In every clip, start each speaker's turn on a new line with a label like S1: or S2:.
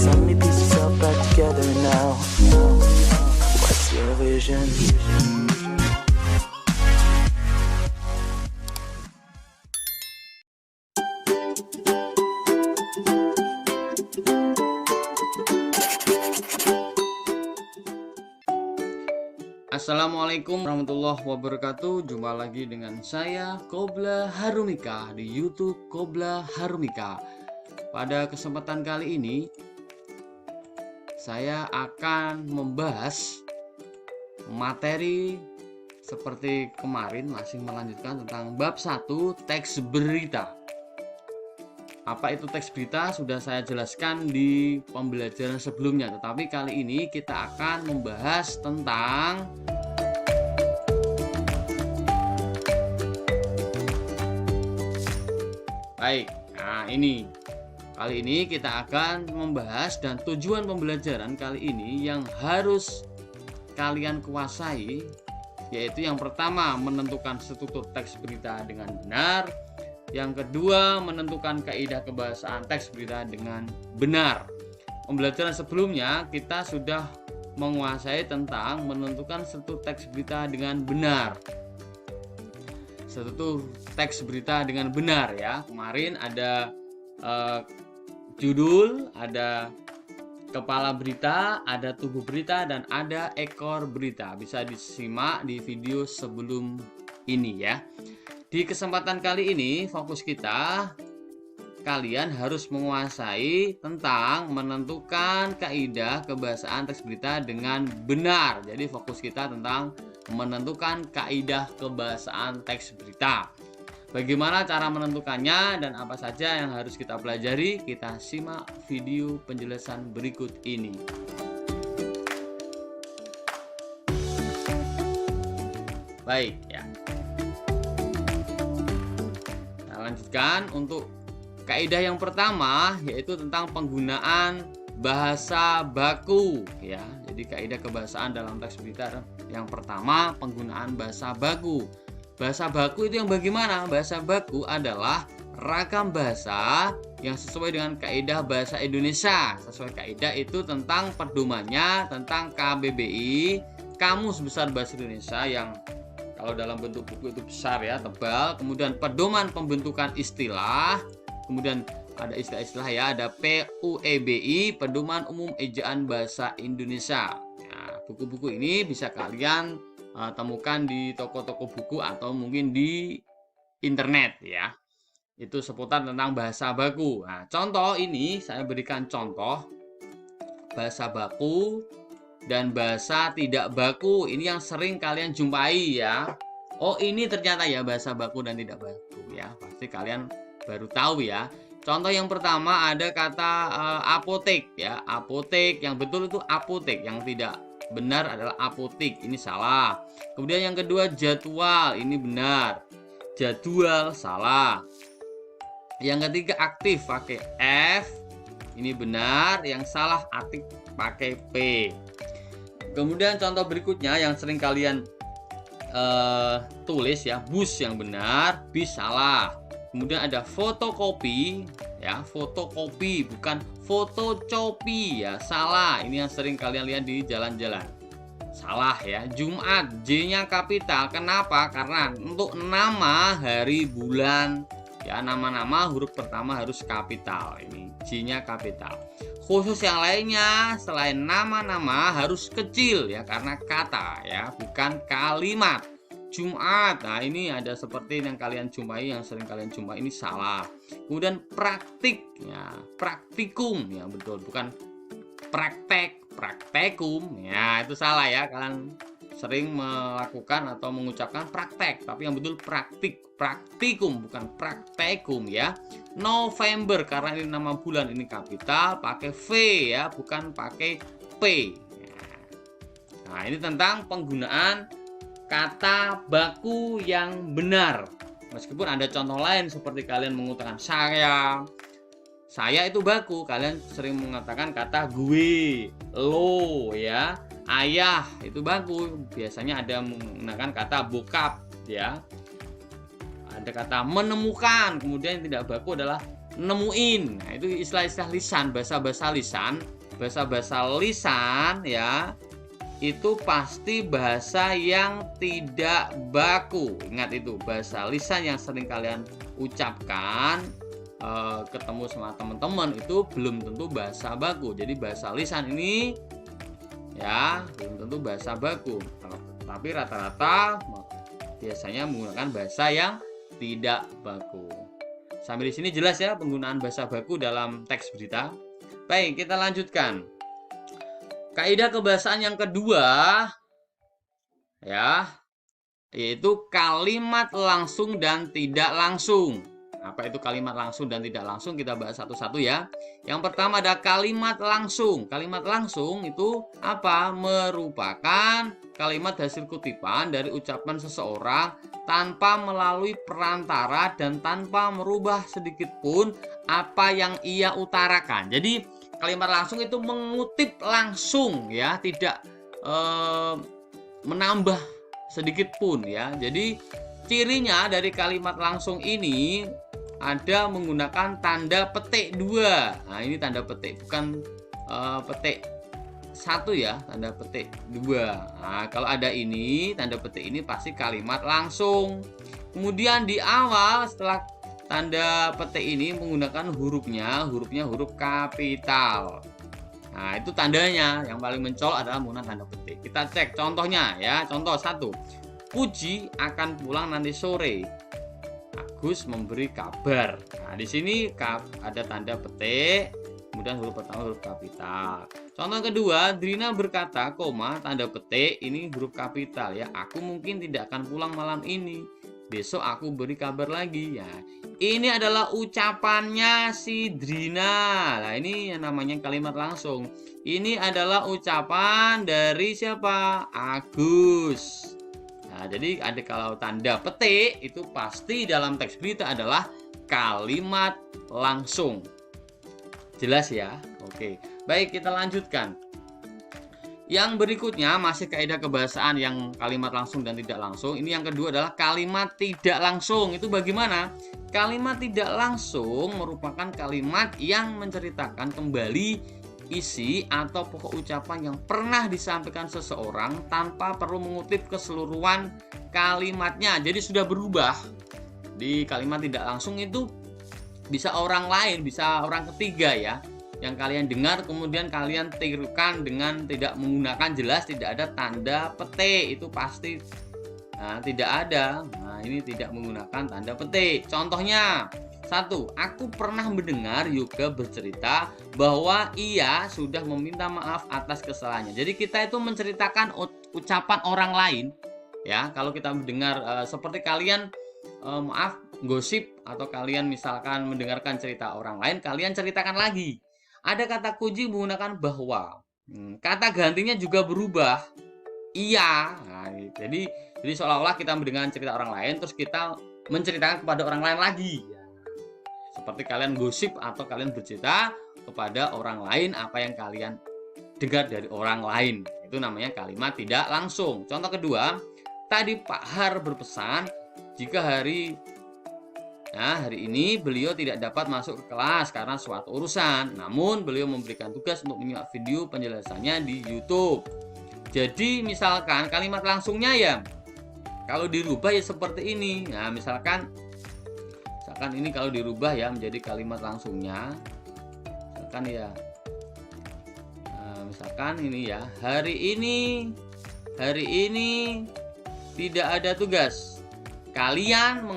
S1: so many pieces all back together now. What's your vision?
S2: Assalamualaikum warahmatullahi wabarakatuh. Jumpa lagi dengan saya Qobla Harumika di YouTube Qobla Harumika. Pada kesempatan kali ini saya akan membahas materi seperti kemarin, masih melanjutkan tentang bab 1 teks berita. Apa itu teks berita sudah saya jelaskan di pembelajaran sebelumnya, tetapi kali ini kita akan membahas tentang kali ini kita akan membahas, dan tujuan pembelajaran kali ini yang harus kalian kuasai yaitu yang pertama, menentukan struktur teks berita dengan benar. Yang kedua, menentukan kaidah kebahasaan teks berita dengan benar. Pembelajaran sebelumnya kita sudah menguasai tentang menentukan struktur teks berita dengan benar. Struktur teks berita dengan benar ya. Kemarin ada judul, ada kepala berita, ada tubuh berita, dan ada ekor berita. Bisa disimak di video sebelum ini ya. Di kesempatan kali ini fokus kita, kalian harus menguasai tentang menentukan kaidah kebahasaan teks berita dengan benar. Jadi fokus kita tentang menentukan kaidah kebahasaan teks berita. Bagaimana cara menentukannya dan apa saja yang harus kita pelajari, kita simak video penjelasan berikut ini. Baik ya. Lanjutkan untuk kaidah yang pertama, yaitu tentang penggunaan bahasa baku ya. Jadi kaidah kebahasaan dalam teks berita yang pertama, penggunaan bahasa baku. Bahasa baku itu yang bagaimana? Bahasa baku adalah ragam bahasa yang sesuai dengan kaidah bahasa Indonesia. Sesuai kaidah itu tentang pedomannya, tentang KBBI, Kamus Besar Bahasa Indonesia, yang kalau dalam bentuk buku itu besar ya, tebal. Kemudian pedoman pembentukan istilah. Kemudian ada istilah-istilah ya, ada PUEBI, Pedoman Umum Ejaan Bahasa Indonesia. Nah, buku-buku ini bisa kalian temukan di toko-toko buku atau mungkin di internet ya. Itu seputar tentang bahasa baku. Nah, contoh ini saya berikan contoh bahasa baku dan bahasa tidak baku. Ini yang sering kalian jumpai ya. Oh, ini ternyata ya bahasa baku dan tidak baku ya. Pasti kalian baru tahu ya. Contoh yang pertama ada kata apotek ya. Apotek, yang betul itu apotek, yang tidak benar adalah apotik, ini salah. Kemudian yang kedua jadwal, ini benar. Jadwal salah. Yang ketiga aktif pakai F, ini benar. Yang salah aktif pakai P. Kemudian contoh berikutnya yang sering kalian tulis ya, bus yang benar, bis salah. Kemudian ada fotokopi ya, fotokopi bukan fotocopi ya, salah. Ini yang sering kalian lihat di jalan-jalan, salah ya. Jumat, J-nya kapital, kenapa? Karena untuk nama, hari, bulan ya, nama-nama huruf pertama harus kapital, ini J-nya kapital. Khusus yang lainnya selain nama-nama harus kecil ya, karena kata ya, bukan kalimat. Jumat, nah ini ada seperti yang kalian jumpai, yang sering kalian jumpai, ini salah. Kemudian praktik ya, praktikum ya, betul, bukan praktek, praktekum ya, itu salah ya. Kalian sering melakukan atau mengucapkan praktek, tapi yang betul praktik, praktikum bukan praktekum ya. November, karena ini nama bulan, ini kapital, pakai V ya, bukan pakai P ya. Nah, ini tentang penggunaan kata baku yang benar. Meskipun ada contoh lain seperti kalian mengatakan saya itu baku, kalian sering mengatakan kata gue, lo ya. Ayah itu baku, biasanya ada menggunakan kata bokap ya. Ada kata menemukan, kemudian yang tidak baku adalah nemuin. Nah, itu istilah-istilah lisan, bahasa-bahasa lisan. Bahasa-bahasa lisan ya, itu pasti bahasa yang tidak baku. Ingat itu, bahasa lisan yang sering kalian ucapkan ketemu sama teman-teman itu belum tentu bahasa baku. Jadi bahasa lisan ini ya belum tentu bahasa baku. Tapi rata-rata biasanya menggunakan bahasa yang tidak baku. Sampai di sini jelas ya penggunaan bahasa baku dalam teks berita. Baik, kita lanjutkan. Kaidah kebahasaan yang kedua ya, yaitu kalimat langsung dan tidak langsung. Apa itu kalimat langsung dan tidak langsung? Kita bahas satu-satu ya. Yang pertama ada kalimat langsung. Kalimat langsung itu apa? Merupakan kalimat hasil kutipan dari ucapan seseorang tanpa melalui perantara dan tanpa merubah sedikit pun apa yang ia utarakan. Jadi kalimat langsung itu mengutip langsung ya, tidak menambah sedikit pun ya. Jadi cirinya dari kalimat langsung ini ada menggunakan tanda petik 2. Nah, ini tanda petik, bukan petik 1 ya, tanda petik 2. Nah, kalau ada ini, tanda petik ini pasti kalimat langsung. Kemudian di awal setelah tanda petik ini menggunakan hurufnya huruf kapital. Nah, itu tandanya. Yang paling mencolok adalah menggunakan tanda petik. Kita cek contohnya ya. Contoh 1. Puji akan pulang nanti sore. Agus memberi kabar. Nah, di sini ada tanda petik, kemudian huruf pertama huruf kapital. Contoh kedua, Drina berkata, tanda petik ini huruf kapital ya. Aku mungkin tidak akan pulang malam ini. Besok aku beri kabar lagi ya. Ini adalah ucapannya si Drina. Nah, ini yang namanya kalimat langsung. Ini adalah ucapan dari siapa? Agus. Nah, jadi ada kalau tanda petik itu pasti dalam teks berita adalah kalimat langsung. Jelas ya? Oke. Baik, kita lanjutkan. Yang berikutnya masih kaidah kebahasaan yang kalimat langsung dan tidak langsung. Ini yang kedua adalah kalimat tidak langsung. Itu bagaimana? Kalimat tidak langsung merupakan kalimat yang menceritakan kembali isi atau pokok ucapan yang pernah disampaikan seseorang tanpa perlu mengutip keseluruhan kalimatnya. Jadi sudah berubah. Di kalimat tidak langsung itu bisa orang lain, bisa orang ketiga ya, yang kalian dengar kemudian kalian tirukan dengan tidak menggunakan jelas, tidak ada tanda petik, itu pasti tidak ada. Nah, ini tidak menggunakan tanda petik. Contohnya 1. Aku pernah mendengar Yoga bercerita bahwa ia sudah meminta maaf atas kesalahannya. Jadi kita itu menceritakan ucapan orang lain ya. Kalau kita mendengar seperti kalian gosip, atau kalian misalkan mendengarkan cerita orang lain, kalian ceritakan lagi. Ada kata kunci menggunakan bahwa. Kata gantinya juga berubah. Iya. Nah, jadi seolah-olah kita mendengarkan cerita orang lain terus kita menceritakan kepada orang lain lagi. Seperti kalian gosip atau kalian bercerita kepada orang lain apa yang kalian dengar dari orang lain. Itu namanya kalimat tidak langsung. Contoh kedua, tadi Pak Har berpesan jika hari ini beliau tidak dapat masuk ke kelas karena suatu urusan. Namun beliau memberikan tugas untuk menyimak video penjelasannya di YouTube. Jadi misalkan kalimat langsungnya ya, kalau dirubah ya seperti ini. Nah, misalkan ini kalau dirubah ya menjadi kalimat langsungnya, misalkan ini ya, hari ini tidak ada tugas. Kalian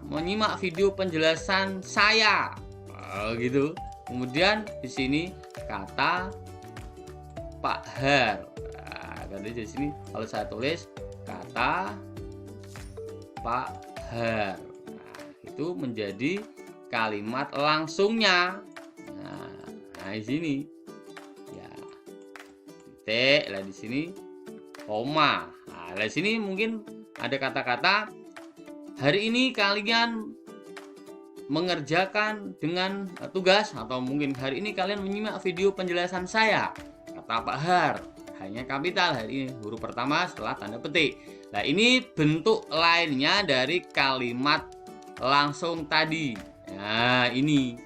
S2: menyimak video penjelasan saya. Gitu. Kemudian di sini kata Pak Har. Nah, di sini kalau saya tulis kata Pak Har. Nah, itu menjadi kalimat langsungnya. Nah, di sini ya. Titik, lah di sini koma. Nah, di sini mungkin ada kata-kata hari ini kalian mengerjakan dengan tugas, atau mungkin hari ini kalian menyimak video penjelasan saya. Kata Pak Har, hanya kapital hari ini, huruf pertama setelah tanda petik. Nah, ini bentuk lainnya dari kalimat langsung tadi Nah, ini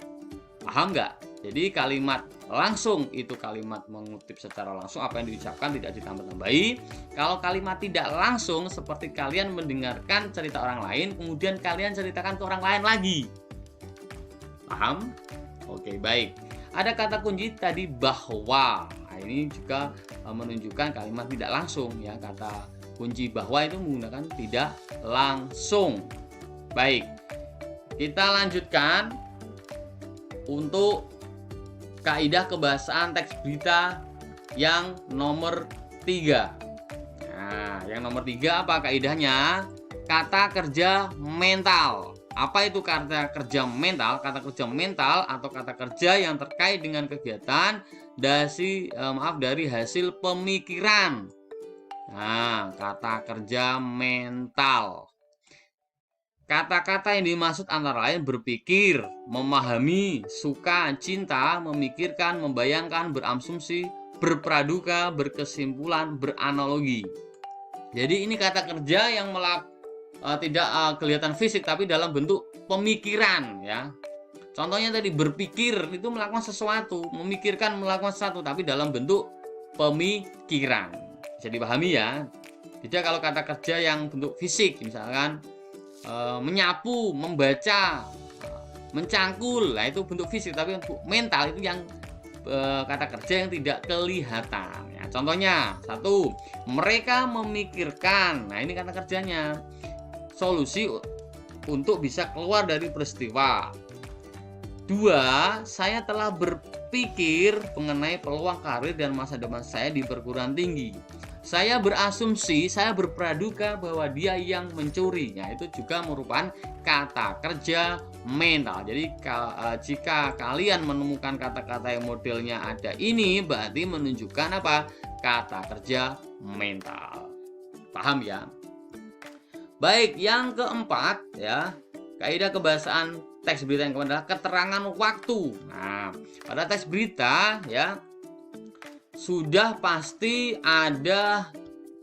S2: paham nggak? Jadi kalimat langsung itu kalimat mengutip secara langsung apa yang diucapkan, tidak ditambah-tambahi. Kalau kalimat tidak langsung seperti kalian mendengarkan cerita orang lain kemudian kalian ceritakan ke orang lain lagi. Paham? Oke, baik. Ada kata kunci tadi bahwa. Nah, ini juga menunjukkan kalimat tidak langsung ya. Kata kunci bahwa itu menggunakan tidak langsung. Baik. Kita lanjutkan untuk kaidah kebahasaan teks berita yang nomor 3. Nah, yang nomor 3 apa kaidahnya? Kata kerja mental. Apa itu kata kerja mental? Kata kerja mental atau kata kerja yang terkait dengan kegiatan dari hasil pemikiran. Nah, kata kerja mental. Kata-kata yang dimaksud antara lain berpikir, memahami, suka, cinta, memikirkan, membayangkan, berasumsi, berpraduga, berkesimpulan, beranalogi. Jadi ini kata kerja yang tidak kelihatan fisik tapi dalam bentuk pemikiran ya. Contohnya tadi berpikir itu melakukan sesuatu, memikirkan melakukan sesuatu tapi dalam bentuk pemikiran. Bisa dipahami ya. Beda kalau kata kerja yang bentuk fisik, misalkan menyapu, membaca, mencangkul, nah itu bentuk fisik. Tapi untuk mental itu yang kata kerja yang tidak kelihatan ya. Contohnya, 1, mereka memikirkan, nah ini kata kerjanya, solusi untuk bisa keluar dari peristiwa. 2, saya telah berpikir mengenai peluang karir dan masa depan saya di perguruan tinggi. Saya berasumsi, saya berpraduga bahwa dia yang mencuri. Nah, itu juga merupakan kata kerja mental. Jadi jika kalian menemukan kata-kata yang modelnya ada ini, berarti menunjukkan apa? Kata kerja mental. Paham ya? Baik, yang keempat ya, kaidah kebahasaan teks berita yang keempat adalah keterangan waktu. Nah, pada teks berita ya sudah pasti ada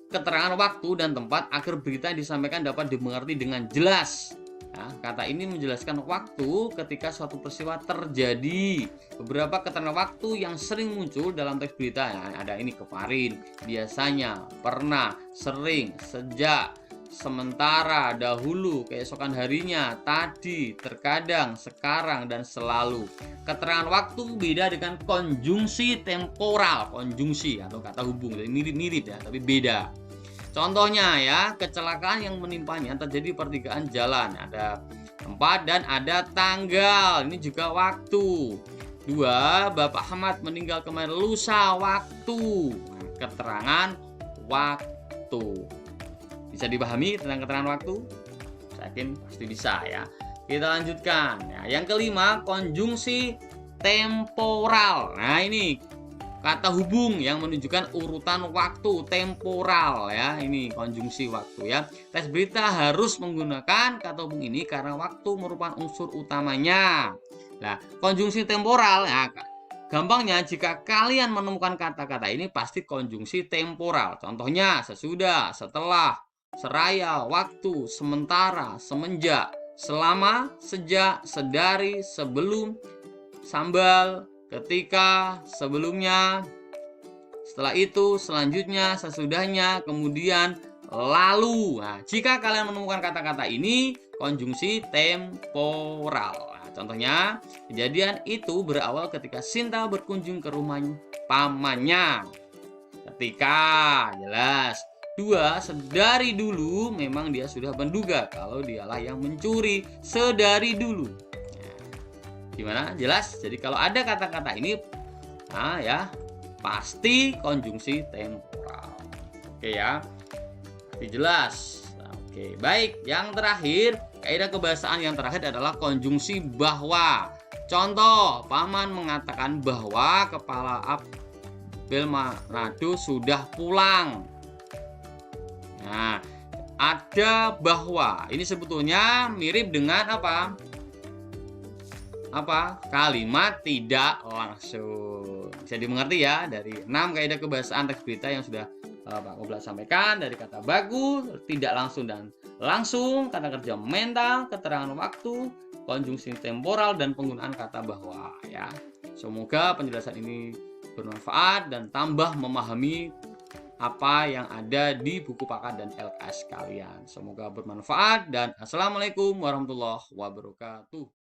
S2: keterangan waktu dan tempat agar berita yang disampaikan dapat dimengerti dengan jelas. Nah, kata ini menjelaskan waktu ketika suatu peristiwa terjadi. Beberapa keterangan waktu yang sering muncul dalam teks berita ya, ada ini kemarin, biasanya, pernah, sering, sejak, sementara, dahulu, keesokan harinya, tadi, terkadang, sekarang, dan selalu. Keterangan waktu beda dengan konjungsi temporal. Konjungsi atau kata hubung, jadi mirip-mirip ya, tapi beda. Contohnya ya, kecelakaan yang menimpanya terjadi pertigaan jalan. Ada tempat dan ada tanggal. Ini juga waktu. 2, Bapak Ahmad meninggal kemarin, lusa, waktu. Nah, keterangan waktu. Bisa dipahami tentang keterangan waktu? Saya yakin pasti bisa ya. Kita lanjutkan. Ya, yang kelima, konjungsi temporal. Nah, ini kata hubung yang menunjukkan urutan waktu, temporal ya. Ini konjungsi waktu ya. Teks berita harus menggunakan kata hubung ini karena waktu merupakan unsur utamanya. Nah, konjungsi temporal ya, gampangnya jika kalian menemukan kata-kata ini pasti konjungsi temporal. Contohnya sesudah, setelah, seraya, waktu, sementara, semenjak, selama, sejak, sedari, sebelum, sambal, ketika, sebelumnya, setelah itu, selanjutnya, sesudahnya, kemudian, lalu. Nah, jika kalian menemukan kata-kata ini, konjungsi temporal. Nah, contohnya, kejadian itu berawal ketika Sinta berkunjung ke rumah pamannya. Ketika, jelas. 2, sedari dulu memang dia sudah menduga kalau dialah yang mencuri sedari dulu. Nah, gimana? Jelas? Jadi kalau ada kata-kata ini, nah ya pasti konjungsi temporal. Oke ya, pasti jelas. Nah, oke, baik. Yang terakhir, kaidah kebahasaan yang terakhir adalah konjungsi bahwa. Contoh, paman mengatakan bahwa kepala Abel Manado sudah pulang. Nah, ada bahwa. Ini sebetulnya mirip dengan apa? Kalimat tidak langsung. Bisa dimengerti ya dari 6 kaidah kebahasaan teks berita yang sudah Pak Oblat sampaikan, dari kata baku, tidak langsung dan langsung, kata kerja mental, keterangan waktu, konjungsi temporal, dan penggunaan kata bahwa ya. Semoga penjelasan ini bermanfaat dan tambah memahami apa yang ada di buku paket dan LKS kalian. Semoga bermanfaat dan assalamualaikum warahmatullahi wabarakatuh.